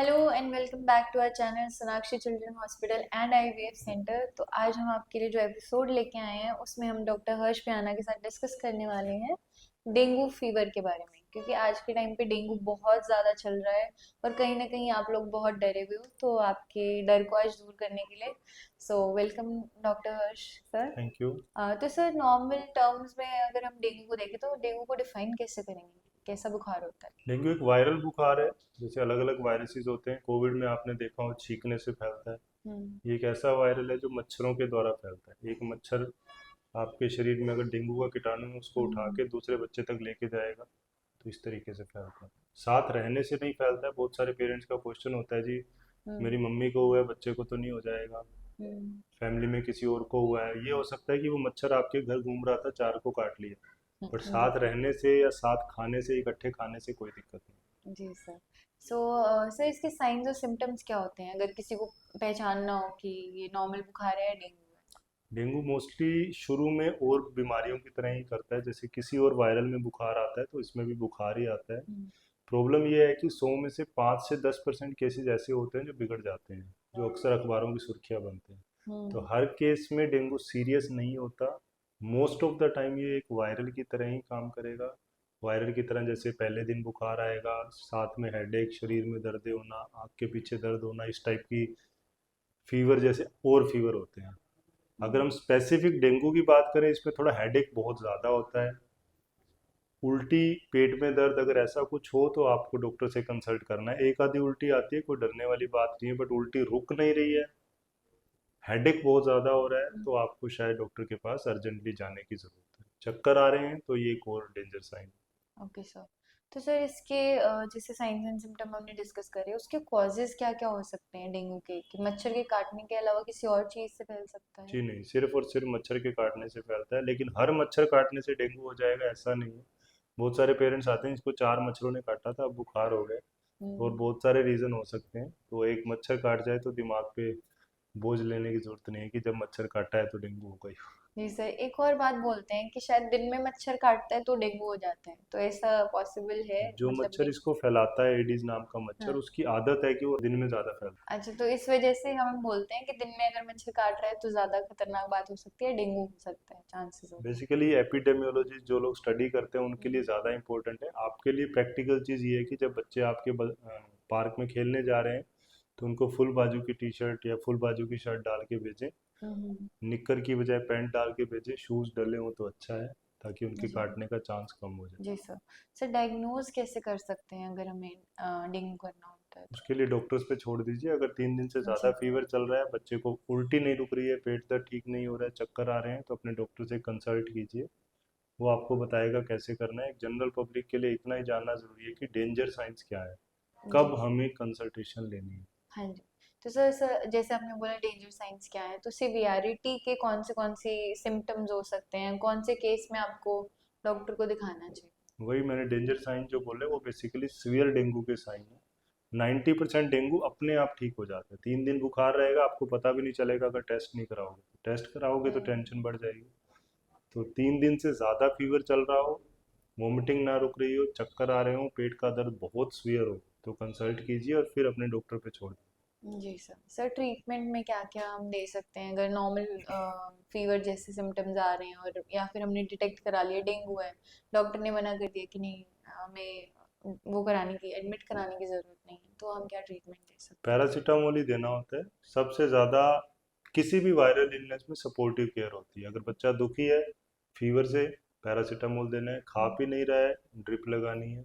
Hello and welcome back to our channel Sonakshi children hospital and IVF centre. तो आज हम आपके लिए जो एपिसोड लेके आए हैं उसमें हम डॉक्टर हर्ष पियाना के साथ डिस्कस करने वाले हैं डेंगू फीवर के बारे में, क्योंकि आज के टाइम पे डेंगू बहुत ज़्यादा चल रहा है और कहीं ना कहीं आप लोग बहुत डरे हुए हो। तो आपके डर को आज दूर करने के लिए welcome doctor Harsh sir. Thank you. तो सर नॉर्मल टर्म्स में अगर हम डेंगू को देखें तो डेंगू को डिफाइन कैसे करेंगे, कैसा बुखार होता है? डेंगू एक वायरल बुखार है। जैसे अलग अलग वायरसेस होते हैं, कोविड में आपने देखा हो छींकने से फैलता है। हम्म। ये एक ऐसा वायरल है जो मच्छरों के द्वारा फैलता है। एक मच्छर आपके शरीर में अगर डेंगू का कीटाणु है उसको उठा हम्म। के दूसरे बच्चे तक लेके जाएगा, तो इस तरीके से फैलता है। साथ रहने से नहीं फैलता है। बहुत सारे पेरेंट्स का क्वेश्चन होता है, जी हम्म। मेरी मम्मी को हुआ है, बच्चे को तो नहीं हो जाएगा, हम्म। फैमिली में किसी और को हुआ है। ये हो सकता है कि वो मच्छर आपके घर घूम रहा था, चार को काट लिया, बट जी साथ रहने से या साथ खाने से, इकट्ठे खाने से कोई दिक्कत नहीं। जी सर। सर इसके साइंस और सिम्टम्स क्या होते हैं अगर किसी को पहचानना हो कि ये नॉर्मल बुखार है या डेंगू डेंगू मोस्टली शुरू में और बीमारियों की तरह ही करता है। जैसे किसी और वायरल में बुखार आता है तो इसमें भी बुखार ही आता है। है? प्रॉब्लम ये है कि 100 में से 5 से 10% केसेस ऐसे होते हैं जो बिगड़ जाते हैं, जो अक्सर अखबारों की सुर्खियां बनते हैं। तो हम्म। हर केस में डेंगू सीरियस नहीं होता। मोस्ट ऑफ द टाइम ये एक वायरल की तरह ही काम करेगा। वायरल की तरह जैसे पहले दिन बुखार आएगा, साथ में हेडेक, शरीर में दर्द होना, आँख के पीछे दर्द होना, इस टाइप की फीवर जैसे और फीवर होते हैं। अगर हम्म। हम स्पेसिफिक डेंगू की बात करें, इसमें थोड़ा हेडेक बहुत ज़्यादा होता है, उल्टी, पेट में दर्द, अगर ऐसा कुछ हो तो आपको डॉक्टर से कंसल्ट करना है। एक आधी उल्टी आती है, कोई डरने वाली बात नहीं है, बट उल्टी रुक नहीं रही है, हेडेक बहुत ज़्यादा हो रहा है, तो आपको शायद डॉक्टर के पास अर्जेंटली जाने की ज़रूरत है। चक्कर आ रहे हैं तो ये एक और डेंजर साइन। Okay sir. तो सर इसके जैसे साइंस एंड सिम्टम हमने डिस्कस करे, उसके कॉजेज क्या क्या हो सकते हैं डेंगू के, कि मच्छर के काटने के अलावा किसी और चीज़ से फैल सकता है? जी नहीं, सिर्फ और सिर्फ मच्छर के काटने से फैलता है, लेकिन हर मच्छर काटने से डेंगू हो जाएगा ऐसा नहीं है। बहुत सारे पेरेंट्स आते हैं जिसको 4 मच्छरों ने काटा था, अब बुखार हो गया। और हम्म। बहुत सारे रीज़न हो सकते हैं, तो एक मच्छर काट जाए तो दिमाग पे बोझ लेने की ज़रूरत नहीं है कि जब मच्छर काटा है तो डेंगू हो गई। जी सर, एक और बात बोलते हैं कि शायद दिन में मच्छर काटता है तो डेंगू हो जाता है, तो ऐसा पॉसिबल है? जो मतलब मच्छर दिन। इसको फैलाता है, एडीज नाम का मच्छर, हाँ। उसकी आदत है कि वो दिन में ज़्यादा फैलता अच्छा, तो इस वजह से हम बोलते हैं कि दिन में अगर मच्छर काट रहा है तो ज्यादा खतरनाक बात हो सकती है, डेंगू हो सकता है, चांसेस है। होते हैं। बेसिकली एपिडेमियोलॉजिस्ट जो लोग स्टडी करते हैं उनके लिए हम्म। ज़्यादा इंपॉर्टेंट है। आपके लिए प्रैक्टिकल चीज़ ये है कि जब बच्चे आपके पार्क में खेलने जा रहे हैं तो उनको फुल बाजू की टी शर्ट या फुल बाजू की शर्ट डाल के भेजें, हम्म। निक्कर की बजाय पैंट डाल के भेजें, शूज़ डले हों तो अच्छा है, ताकि उनके जी। काटने का चांस कम हो जाए। जी सर। सर डायग्नोज कैसे कर सकते हैं अगर हमें डेंगू करना होता है उसके लिए डॉक्टर्स पे छोड़ दीजिए। अगर 3 दिन से तो? ज़्यादा जी। फीवर चल रहा है, बच्चे को उल्टी नहीं रुक रही है, पेट दर्द ठीक नहीं हो रहा है, चक्कर आ रहे हैं, तो अपने डॉक्टर से कंसल्ट कीजिए। वो आपको बताएगा कैसे करना है। एक जनरल पब्लिक के लिए इतना ही जानना ज़रूरी है कि डेंजर साइंस क्या है, जी। कब हमें कंसल्टेशन लेनी है। हाँ जी। तो सर जैसे आपने बोला डेंजर साइंस क्या है, तो सिवियरिटी के कौन सी सिम्टम्स हो सकते हैं, कौन से केस में आपको डॉक्टर को दिखाना चाहिए? वही मैंने डेंजर साइन जो बोले वो बेसिकली सीवियर डेंगू के साइन है। 90% डेंगू अपने आप ठीक हो जाता है। 3 दिन बुखार रहेगा, आपको पता भी नहीं चलेगा अगर टेस्ट नहीं कराओगे। टेस्ट कराओगे तो हम्म। टेंशन बढ़ जाएगी। तो 3 दिन से ज़्यादा फीवर चल रहा हो, वोमिटिंग ना रुक रही हो, चक्कर आ रहे हो, पेट का दर्द बहुत सीवियर हो, तो कंसल्ट कीजिए और फिर अपने डॉक्टर पे छोड़ दीजिए। जी सर। सर ट्रीटमेंट में क्या क्या हम दे सकते हैं अगर नॉर्मल फीवर जैसे सिम्टम्स आ रहे हैं और या फिर हमने डिटेक्ट करा लिया डेंगू है, डॉक्टर ने मना कर दिया कि नहीं हमें वो कराने की, एडमिट कराने की ज़रूरत नहीं है, तो हम क्या ट्रीटमेंट दे सकते हैं? पैरासीटामोल ही देना होता है सबसे ज़्यादा। किसी भी वायरल इलनेस में सपोर्टिव केयर होती है। अगर बच्चा दुखी है फीवर से, पैरासीटामोल देना है, खा पी नहीं रहा है, ड्रिप लगानी है,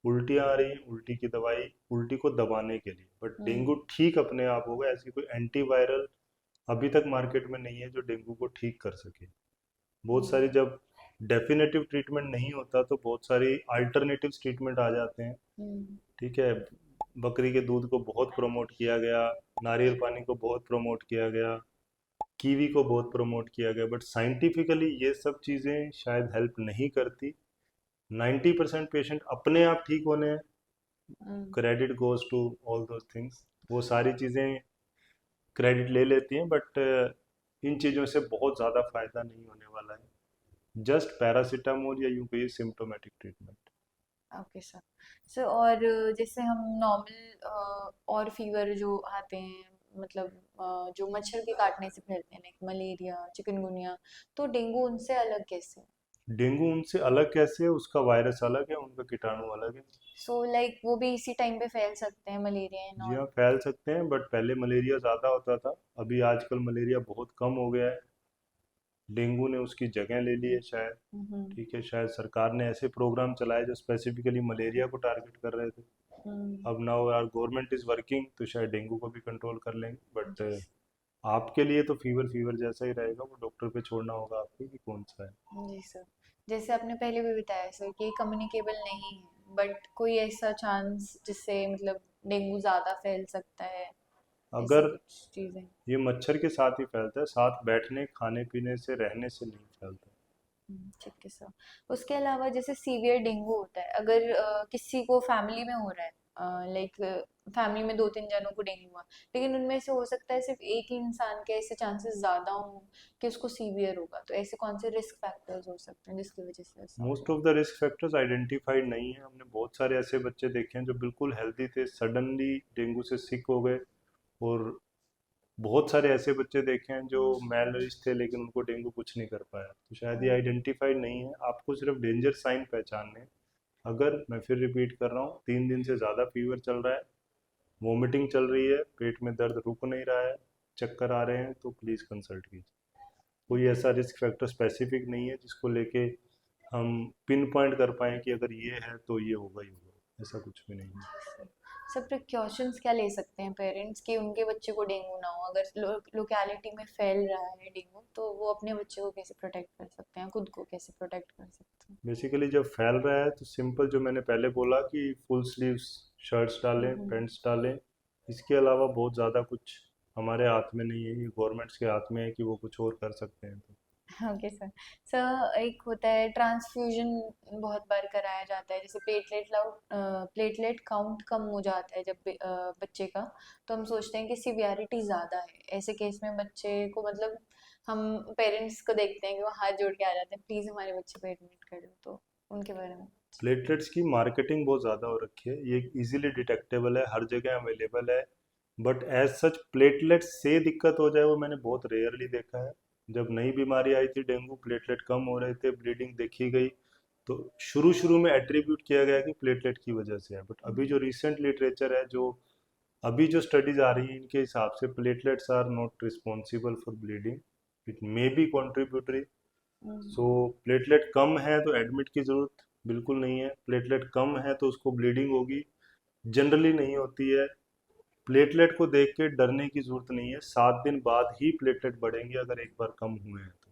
उल्टियाँ आ रही हैं, उल्टी की दवाई, उल्टी को दबाने के लिए। But hmm. डेंगू ठीक अपने आप होगा। ऐसी कोई एंटीवायरल अभी तक मार्केट में नहीं है जो डेंगू को ठीक कर सके। बहुत जी। सारी जब डेफिनेटिव ट्रीटमेंट नहीं होता तो बहुत सारी अल्टरनेटिव ट्रीटमेंट आ जाते हैं। हम्म। ठीक है, बकरी के दूध को बहुत प्रमोट किया गया, नारियल पानी को बहुत प्रमोट किया गया, कीवी को बहुत प्रमोट किया गया, बट साइंटिफिकली ये सब चीज़ें शायद हेल्प नहीं करती। 90% पेशेंट अपने आप ठीक होने हैं। Hmm. Credit goes to all those things. वो सारी चीज़ें क्रेडिट ले लेती हैं, बट इन चीज़ों से बहुत ज़्यादा फायदा नहीं होने वाला है। जस्ट पैरासीटामोल या यूं कहिए symptomatic treatment. Okay sir. Sir और जैसे हम नॉर्मल और फीवर जो आते हैं, मतलब जो मच्छर के काटने से फैलते हैं, लाइक मलेरिया, चिकनगुनिया, तो डेंगू उनसे अलग कैसे? डेंगू उनसे अलग कैसे है? उसका वायरस अलग है, उनका कीटाणु अलग है। सो लाइक वो भी इसी टाइम पे फैल सकते हैं, मलेरिया एंड जी ऑल? हाँ, फैल सकते हैं, बट पहले मलेरिया ज़्यादा होता था। अभी आजकल मलेरिया बहुत कम हो गया है। डेंगू ने उसकी जगह ले ली है शायद। हम्म। ठीक है, शायद सरकार ने ऐसे प्रोग्राम चलाए जो स्पेसिफिकली मलेरिया को टारगेट कर रहे थे। हम्म। अब now our government is working, तो शायद डेंगू को भी कंट्रोल कर लेंगे, बट जी। आपके लिए तो फीवर फीवर जैसा ही रहेगा, वो डॉक्टर पे छोड़ना होगा आपको कि कौन सा है। जी सर। जैसे आपने पहले भी बताया सर कि कम्युनिकेबल नहीं है, बट कोई ऐसा चांस जिससे मतलब डेंगू ज़्यादा फैल सकता है, ऐसा अगर कुछ चीज़ें? ये मच्छर के साथ ही फैलता है, साथ बैठने खाने पीने से रहने से नहीं फैलता। ठीक है सर। उसके अलावा जैसे सीवियर डेंगू होता है, अगर किसी को फैमिली में हो रहा है, लाइक फैमिली में दो तीन जनों को डेंगू हुआ, लेकिन उनमें से हो सकता है सिर्फ एक ही इंसान के ऐसे चांसेस ज़्यादा हों कि उसको सीवियर होगा, तो ऐसे कौन से रिस्क फैक्टर्स हो सकते हैं जिसकी वजह से ऐसा हो? Most of the risk factors identified नहीं है। हमने बहुत सारे ऐसे बच्चे देखे हैं जो बिल्कुल हेल्दी थे, सडनली डेंगू से सिक हो गए। और बहुत सारे ऐसे बच्चे देखे हैं जो मैल नरिश थे लेकिन उनको डेंगू कुछ नहीं कर पाया। तो शायद ये आइडेंटिफाइड नहीं है, आपको सिर्फ डेंजर साइन पहचानने हैं। अगर, मैं फिर रिपीट कर रहा हूँ, 3 दिन से ज़्यादा फीवर चल रहा है, वोमिटिंग चल रही है, पेट में दर्द रुक नहीं रहा है, चक्कर आ रहे हैं, तो प्लीज़ कंसल्ट कीजिए। कोई ओके। ऐसा रिस्क फैक्टर स्पेसिफिक नहीं है जिसको लेके हम पिन पॉइंट कर पाएँ कि अगर ये है तो ये होगा ही होगा, ऐसा कुछ भी नहीं है। सब प्रिकॉशंस क्या ले सकते हैं पेरेंट्स कि उनके बच्चे को डेंगू ना हो? अगर लोकेलिटी में फैल रहा है डेंगू, तो वो अपने बच्चे को कैसे प्रोटेक्ट कर सकते हैं, खुद को कैसे प्रोटेक्ट कर सकते हैं? बेसिकली जब फैल रहा है तो सिंपल, जो मैंने पहले बोला कि फुल स्लीव्स शर्ट्स डालें, हम्म। पैंट्स डालें। इसके अलावा बहुत ज़्यादा कुछ हमारे हाथ में नहीं है, ये गवर्नमेंट्स के हाथ में है कि वो कुछ और कर सकते हैं। तो ओके सर। सर एक होता है ट्रांसफ्यूजन, बहुत बार कराया जाता है, जैसे प्लेटलेट काउंट कम हो जाता है जब बच्चे का, तो हम सोचते हैं कि सिवियरिटी ज़्यादा है, ऐसे केस में बच्चे को मतलब हम पेरेंट्स को देखते हैं कि वो हाथ जोड़ के आ जाते हैं, प्लीज़ हमारे बच्चे को एडमिट कर लो, तो उनके बारे में? प्लेटलेट्स की मार्केटिंग बहुत ज़्यादा हो रखी है, ये इजीली डिटेक्टेबल है, हर जगह अवेलेबल है। बट एज सच प्लेटलेट्स से दिक्कत हो जाए वो मैंने बहुत रेयरली देखा है। जब नई बीमारी आई थी डेंगू, प्लेटलेट कम हो रहे थे, ब्लीडिंग देखी गई, तो शुरू शुरू में एट्रीब्यूट किया गया कि प्लेटलेट की वजह से है। बट अभी जो रिसेंट लिटरेचर है, जो अभी जो स्टडीज आ रही हैं, इनके हिसाब से platelets are not responsible for bleeding, it may be contributory. Hmm. So platelet कम है तो एडमिट की ज़रूरत बिल्कुल नहीं है, प्लेटलेट कम है तो उसको ब्लीडिंग होगी, जनरली नहीं होती है। प्लेटलेट को देख के डरने की ज़रूरत नहीं है, 7 दिन बाद ही प्लेटलेट बढ़ेंगे अगर एक बार कम हुए हैं तो।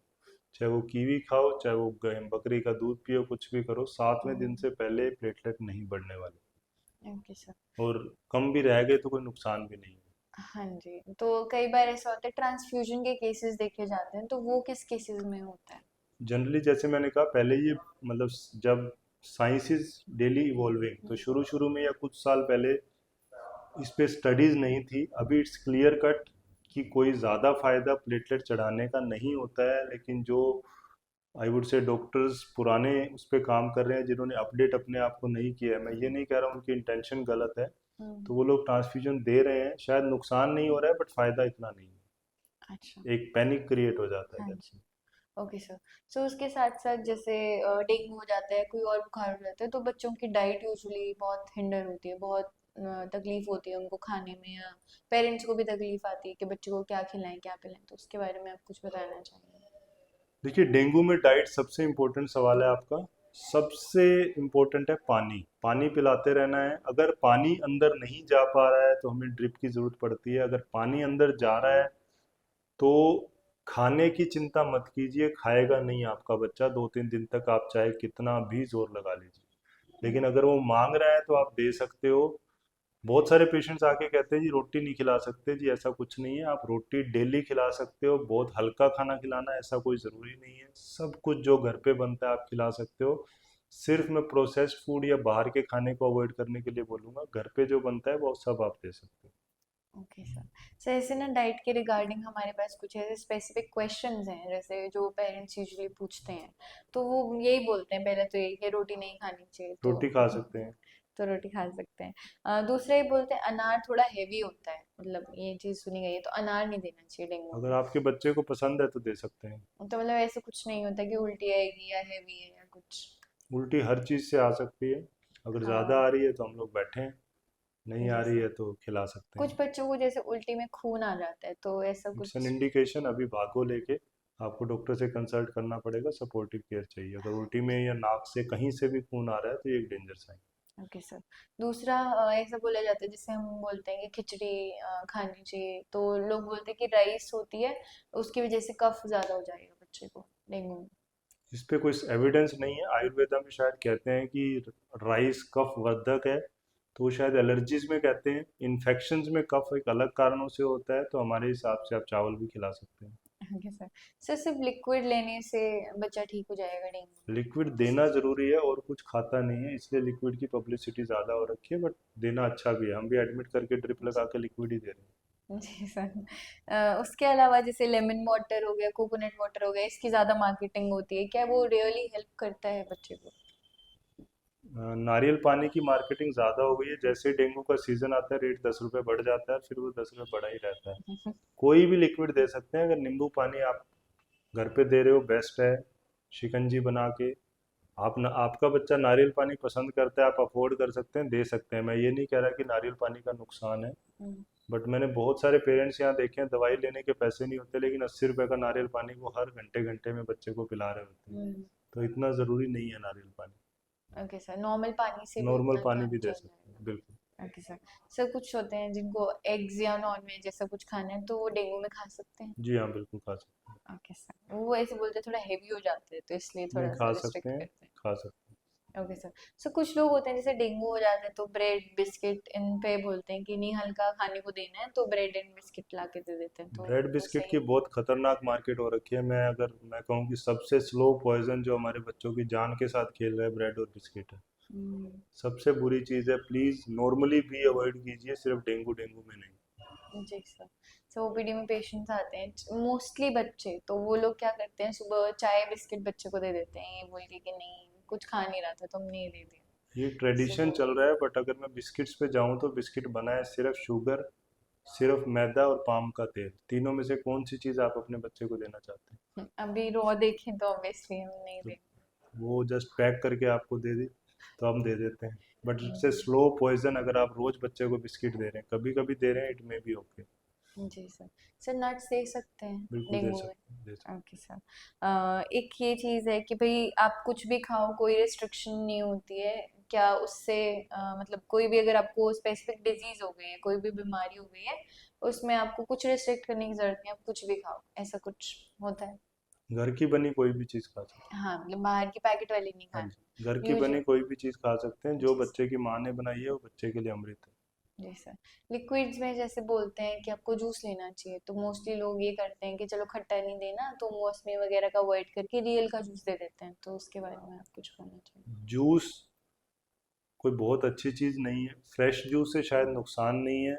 चाहे वो कीवी खाओ, चाहे वो बकरी का दूध पियो, कुछ भी करो, 7वें दिन से पहले प्लेटलेट नहीं बढ़ने वाले। Okay sir. और कम भी रह गए तो कोई नुकसान भी नहीं है। हाँ जी, तो कई बार ऐसा होता है ट्रांसफ्यूजन के केसेस देखे जाते हैं, तो वो किस केसेस में होता है? जनरली जैसे मैंने कहा पहले, ये मतलब जब साइंस इज डेली इवॉल्विंग, तो शुरू शुरू में या कुछ साल पहले इस पे स्टडीज़ नहीं थी। अभी इट्स क्लियर कट कि कोई ज़्यादा फ़ायदा प्लेटलेट चढ़ाने का नहीं होता है, लेकिन जो आई वुड से डॉक्टर्स पुराने उस पर काम कर रहे हैं, जिन्होंने अपडेट अपने आप को नहीं किया है, मैं ये नहीं कह रहा हूँ उनकी इंटेंशन गलत है, हम्म। तो वो लोग ट्रांसफ्यूजन दे रहे हैं, शायद नुकसान नहीं हो रहा है बट फ़ायदा इतना नहीं है। अच्छा। एक पैनिक क्रिएट हो जाता है हाँ दैट्स जी। Okay sir. सो उसके साथ साथ जैसे डेंगू हो जाता है, कोई और बुखार हो जाता है, तो बच्चों की डाइट यूजुअली बहुत हिंडर होती है, बहुत तकलीफ होती है उनको खाने में, या पेरेंट्स को भी तकलीफ आती है कि बच्चे को क्या खिलाएं क्या पिलाएं, तो उसके बारे में आप कुछ बताना चाहेंगे? देखिए, डेंगू में डाइट सबसे इम्पोर्टेंट सवाल है आपका। सबसे इम्पोर्टेंट है पानी, पानी पिलाते रहना है। अगर पानी अंदर नहीं जा पा रहा है तो हमें ड्रिप की ज़रूरत पड़ती है। अगर पानी अंदर जा रहा है तो खाने की चिंता मत कीजिए, खाएगा नहीं आपका बच्चा 2-3 दिन तक, आप चाहे कितना भी जोर लगा लीजिए। लेकिन अगर वो मांग रहा है तो आप दे सकते हो। बहुत सारे पेशेंट्स आके कहते हैं जी रोटी नहीं खिला सकते, जी ऐसा कुछ नहीं है, आप रोटी डेली खिला सकते हो। बहुत हल्का खाना खिलाना ऐसा कोई ज़रूरी नहीं है, सब कुछ जो घर पे बनता है आप खिला सकते हो। सिर्फ मैं प्रोसेस्ड फूड या बाहर के खाने को अवॉइड करने के लिए बोलूँगा, घर पे जो बनता है वो सब आप दे सकते हो। Okay sir. सर ऐसे ना डाइट के रिगार्डिंग हमारे पास कुछ ऐसे स्पेसिफिक क्वेश्चंस हैं जैसे जो पेरेंट्स यूजुअली पूछते हैं, तो वो यही बोलते हैं पहले तो यही कि रोटी नहीं खानी चाहिए, तो रोटी खा सकते हैं। तो रोटी खा सकते हैं। दूसरा ये बोलते हैं अनार थोड़ा हैवी होता है, मतलब ये चीज़ सुनी गई है, तो अनार नहीं देना चाहिए डेंगू अगर में। आपके बच्चे को पसंद है तो दे सकते हैं। तो मतलब ऐसे कुछ नहीं होता कि उल्टी आएगी या हैवी है या कुछ। उल्टी हर चीज़ से आ सकती है। अगर ज़्यादा हाँ आ रही है तो हम लोग बैठे हैं, नहीं आ जी रही सर। है तो खिला सकते कुछ हैं। बच्चों को जैसे उल्टी में खून आ जाता है, तो ऐसा इट्स एन कुछ। इंडिकेशन, अभी भागो लेके। आपको डॉक्टर से कंसल्ट करना पड़ेगा, सपोर्टिव केयर चाहिए। अगर उल्टी में या नाक से कहीं से भी खून आ रहा है तो ये एक डेंजर साइन। Okay sir. दूसरा ऐसा बोला जाता है जैसे हम बोलते हैं कि खिचड़ी खानी चाहिए, तो लोग बोलते हैं कि राइस होती है, उसकी वजह से कफ ज्यादा हो जाएगा बच्चे को डेंगू में। इस पे कोई एविडेंस नहीं है। आयुर्वेदा में शायद कहते हैं कि राइस कफ वर्धक है, तो वो शायद एलर्जीज में कहते हैं। इन्फेक्शंस में कफ एक अलग कारणों से होता है, तो हमारे हिसाब से आप चावल भी खिला सकते हैं। Okay sir. सर सिर्फ लिक्विड लेने से बच्चा ठीक हो जाएगा डेंगू लिक्विड देना ज़रूरी है, और कुछ खाता नहीं है इसलिए लिक्विड की पब्लिसिटी ज़्यादा हो रखी है, बट देना अच्छा भी है। हम भी एडमिट करके ड्रिप में? लगा के लिक्विड ही दे रहे हैं। जी सर। उसके अलावा जैसे लेमन वाटर हो गया, कोकोनट वाटर हो गया, इसकी ज़्यादा मार्केटिंग होती है, क्या वो रियली हेल्प करता है बच्चे को? नारियल पानी की मार्केटिंग ज़्यादा हो गई है। जैसे ही डेंगू का सीज़न आता है रेट 10 रुपये बढ़ जाता है, फिर वो 10 रुपये बढ़ा ही रहता है। कोई भी लिक्विड दे सकते हैं। अगर नींबू पानी आप घर पे दे रहे हो बेस्ट है, शिकंजी बना के। आप न, आपका बच्चा नारियल पानी पसंद करता है, आप अफोर्ड कर सकते हैं, दे सकते हैं। मैं ये नहीं कह रहा कि नारियल पानी का नुकसान है, हम्म, बट मैंने बहुत सारे पेरेंट्स यहाँ देखे हैं, दवाई लेने के पैसे नहीं होते लेकिन 80 रुपये का नारियल पानी वो हर घंटे घंटे में बच्चे को पिला रहे होते हैं। हम्म। तो इतना ज़रूरी नहीं है नारियल पानी। ओके सर, नॉर्मल पानी से भी नॉर्मल उतना पानी काम भी दे चल सकते हैं, जाएगा। बिल्कुल। Okay sir. सर कुछ होते हैं जिनको एग्स या नॉन वेज जैसा कुछ खाना है, तो वो डेंगू में खा सकते हैं? जी हाँ, बिल्कुल खा सकते हैं। ओके सर, वो ऐसे बोलते हैं थोड़ा हेवी हो जाते हैं, तो इसलिए नहीं, थोड़ा सा खा सकते रिस्ट्रिक्ट हैं, करते हैं। खा सकते हैं। Okay sir. सर कुछ लोग होते हैं जैसे डेंगू हो जाता है तो ब्रेड बिस्किट इन पे बोलते हैं कि नहीं हल्का खाने को देना है, तो ब्रेड एंड बिस्किट ला के दे देते हैं, तो ब्रेड वो बिस्किट सही की है? बहुत खतरनाक मार्केट हो रखी है। मैं कहूँ कि सबसे स्लो पॉइजन जो हमारे बच्चों की जान के साथ खेल रहा है, ब्रेड और बिस्किट है। हम्म, सबसे बुरी चीज़ है। प्लीज़ नॉर्मली भी अवॉइड कीजिए, सिर्फ डेंगू डेंगू में नहीं। जी सर। सर ओपीडी में पेशेंट्स आते हैं मोस्टली बच्चे, तो वो लोग क्या करते हैं, सुबह चाय बिस्किट बच्चे को दे देते हैं, ये बोल के कि नहीं कुछ खा नहीं रहा था तो हमने ये दे दिया। ये इससे ट्रेडिशन हो चल रहा है, बट अगर मैं बिस्किट्स पे जाऊँ तो बिस्किट बना है सिर्फ शुगर, सिर्फ मैदा और पाम का तेल। तीनों में से कौन सी चीज़ आप अपने बच्चे को देना चाहते हैं? अभी रॉ देखें तो ऑब्वियसली हम नहीं तो दे। वो जस्ट पैक करके आपको दे दी तो हम दे देते हैं। बट इससे जी स्लो पॉइजन, अगर आप रोज बच्चे को बिस्किट दे रहे हैं, कभी कभी दे रहे हैं, इट मे बी ओके। जी सर। सर नट्स दे सकते हैं बिल्कुल दे डेंगू में? सकते हैं, दे सकते ओके सर। एक ये चीज़ है कि भाई आप कुछ भी खाओ, कोई रिस्ट्रिक्शन नहीं होती है क्या उससे? मतलब कोई भी अगर आपको स्पेसिफिक डिजीज हो गई है, कोई भी बीमारी हो गई है, उसमें आपको कुछ रिस्ट्रिक्ट करने की जरूरत नहीं, आप कुछ भी खाओ, ऐसा कुछ होता है? हैं। घर की बनी कोई भी चीज़ खा सकते हाँ मतलब बाहर की पैकेट वाली नहीं हैं। हाँ खाना। जी, घर की यूजुअल। बनी कोई भी चीज़ खा सकते हैं। जो जी बच्चे की माँ ने बनाई है वो बच्चे के लिए अमृत है। जी सर। लिक्विड्स में जैसे बोलते हैं कि आपको जूस लेना चाहिए, तो मोस्टली लोग ये करते हैं कि चलो खट्टा नहीं देना, तो मौसमी वगैरह का अवॉइड करके रियल का जूस दे देते हैं, तो उसके बारे में आप कुछ कहना चाहिए? जूस कोई बहुत अच्छी चीज़ नहीं है। फ्रेश जूस से शायद नुकसान नहीं है।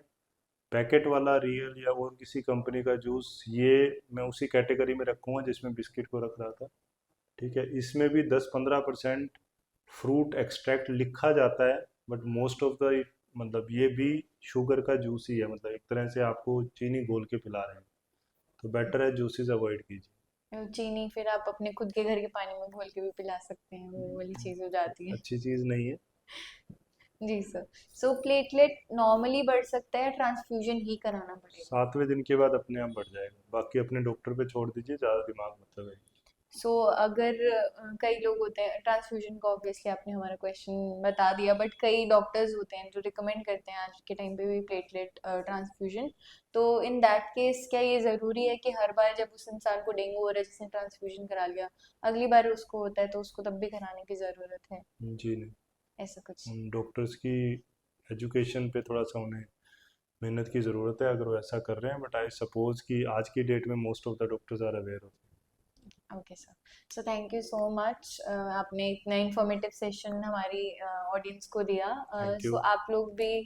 पैकेट वाला रियल या और किसी कंपनी का जूस, ये मैं उसी कैटेगरी में रखूँगा जिसमें बिस्किट को रख रहा था। ठीक है, इसमें भी 10-15% फ्रूट एक्सट्रैक्ट लिखा जाता है, बट मोस्ट ऑफ द, मतलब ये भी शुगर का जूस ही है। मतलब एक तरह से आपको चीनी घोल के पिला रहे हैं। तो बेटर है जूसेस अवॉइड कीजिए। चीनी फिर आप अपने खुद के घर के पानी में घोल के भी पिला सकते हैं, वो वाली चीज़ हो जाती है। अच्छी चीज़ नहीं है। जी सर। सो प्लेटलेट नॉर्मली बढ़ सकता है, ट्रांसफ्यूजन ही कराना पड़ेगा? 7वें दिन के बाद अपने आप बढ़ जाएगा, बाकी अपने डॉक्टर पे छोड़ दीजिए, ज़्यादा दिमाग मत लगाइए। सो अगर कई लोग होते हैं ट्रांसफ्यूजन का, ऑब्वियसली आपने हमारा क्वेश्चन बता दिया, बट कई डॉक्टर्स होते हैं जो रिकमेंड करते हैं आज के टाइम पे भी प्लेटलेट ट्रांसफ्यूजन, तो इन दैट केस क्या ये ज़रूरी है कि हर बार जब उस इंसान को डेंगू हो रहा है जिसने ट्रांसफ्यूजन करा लिया, अगली बार उसको होता है तो उसको तब भी कराने की ज़रूरत है? जी नहीं। ऐसा कुछ? डॉक्टर्स की एजुकेशन पे थोड़ा सा उन्हें मेहनत की ज़रूरत है, अगर वो ऐसा कर रहे हैं। बट आई सपोज कि आज की डेट में most of the doctors are aware of. Okay sir, so thank you so much, आपने इतना इन्फॉर्मेटिव सेशन हमारी ऑडियंस को दिया। Thank so you. आप लोग भी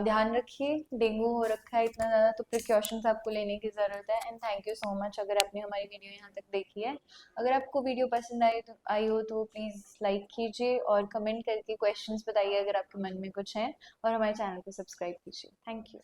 ध्यान रखिए, डेंगू हो रखा है इतना ज़्यादा तो प्रिकॉशंस आपको लेने की ज़रूरत है। And thank you so much अगर आपने हमारी वीडियो यहाँ तक देखी है। अगर आपको वीडियो पसंद आई हो तो प्लीज़ लाइक कीजिए और कमेंट करके क्वेश्चंस बताइए अगर आपके मन में कुछ है, और हमारे चैनल को सब्सक्राइब कीजिए। Thank you.